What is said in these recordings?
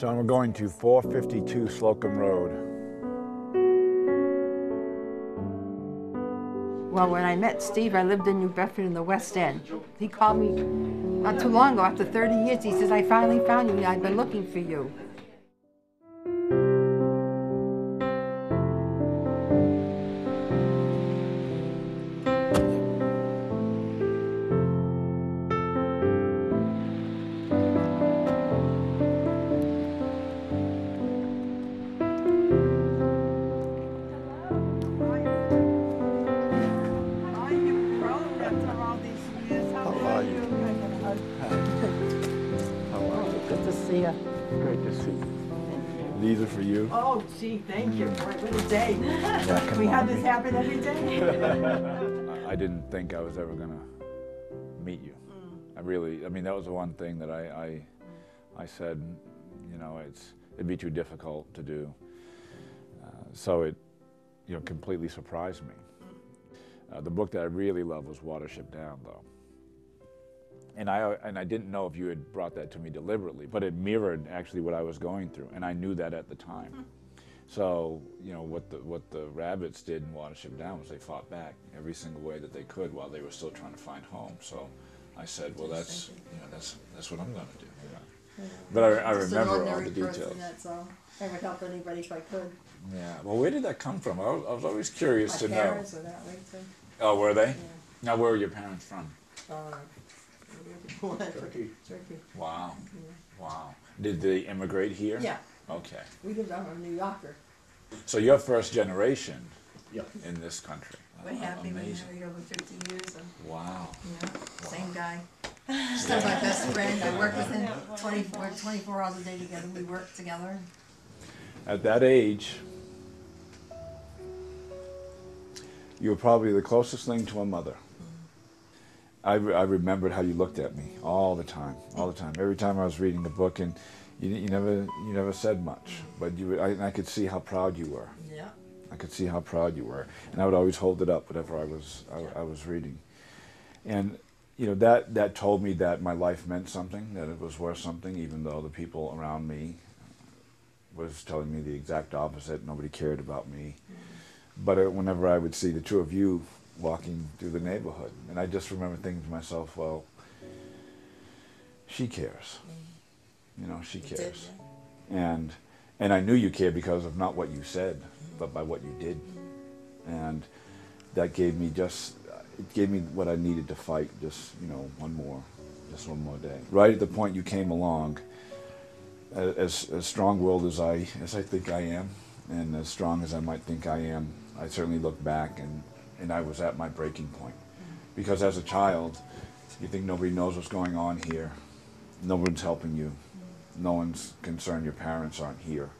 So I'm going to 452 Slocum Road. Well, when I met Steve, I lived in New Bedford in the West End. He called me not too long ago, after 30 years. He says, I finally found you. I've been looking for you. Great to see you. These are for you. Oh, gee, thank you. What a day. Can we have this happen every day? I didn't think I was ever going to meet you. I mean, that was the one thing that I said, you know, it'd be too difficult to do. So it, you know, completely surprised me. The book that I really love was Watership Down, though. And I didn't know if you had brought that to me deliberately, but it mirrored actually what I was going through, and I knew that at the time. So, you know, what the rabbits did in Watership Down was they fought back every single way that they could while they were still trying to find home. So I said, well, that's, you know, that's what I'm going to do. Yeah. But I remember all the details. That's all. I would help anybody if I could. Yeah. Well, where did that come from? I was always curious to know. My parents were that way too. Oh, were they? Yeah. Now, where were your parents from? Turkey. Wow. Yeah. Wow. Did they immigrate here? Yeah. Okay. We lived out in New Yorker. So you're first generation in this country. We're happy. We've been Amazing. married over 50 years. Wow. Yeah. Same guy. Still my best friend. I work with him 24 hours a day together. We work together. At that age, you were probably the closest thing to a mother. I remembered how you looked at me all the time. Every time I was reading the book, and you never said much, but I could see how proud you were. Yeah. I could see how proud you were, and I would always hold it up whatever I was reading. And you know, that told me that my life meant something, that it was worth something, even though the people around me was telling me the exact opposite. Nobody cared about me. But whenever I would see the two of you walking through the neighborhood, and I just remember thinking to myself, well, she cares. You know, she cares. And I knew you cared because of not what you said, but by what you did. And that gave me what I needed to fight, just, you know, one more day. Right at the point you came along, as strong-willed as I think I am, and as strong as I might think I am, I certainly look back and I was at my breaking point. Because as a child, you think nobody knows what's going on here. No one's helping you. No one's concerned your parents aren't here.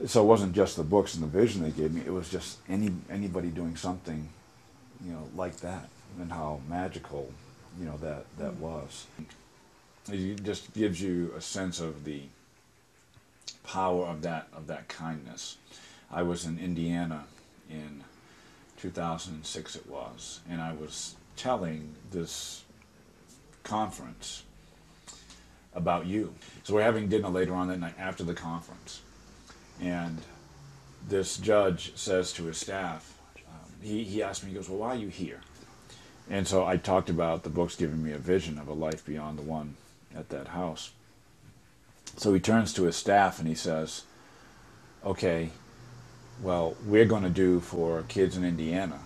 So it wasn't just the books and the vision they gave me, it was just anybody doing something, you know, like that, and how magical, you know, that was. It just gives you a sense of the power of that kindness. I was in Indiana in 2006 it was, and I was telling this conference about you. So we're having dinner later on that night after the conference, and this judge says to his staff, he asked me, he goes, well, why are you here? And so I talked about the books giving me a vision of a life beyond the one at that house. So he turns to his staff and he says, okay, well, we're going to do for kids in Indiana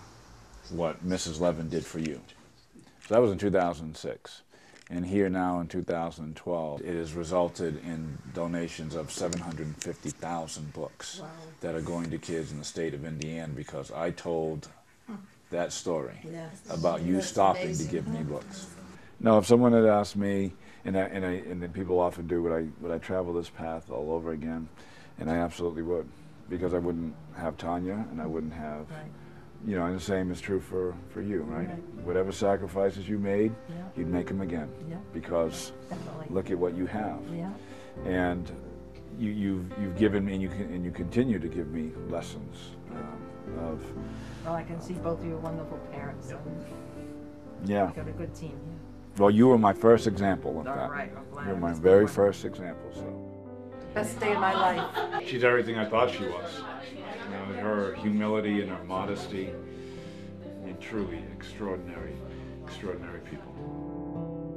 what Mrs. Levin did for you. So that was in 2006. And here now in 2012, it has resulted in donations of 750,000 books that are going to kids in the state of Indiana because I told that story about you stopping to give me books. Now, if someone had asked me, and then people often do, would I travel this path all over again? And I absolutely would, because I wouldn't have Tanya, and I wouldn't have, you know, and the same is true for you, right? Whatever sacrifices you made, you'd make them again, because look at what you have. And you've given me, and you continue to give me lessons of. Well, I can see both of you are wonderful parents. Yeah. You've got a good team. Well, you were my first example of that. Right, I'm glad. You were my very first example. So. Best day of my life. She's everything I thought she was. You know, her humility and her modesty. I mean, truly extraordinary, extraordinary people.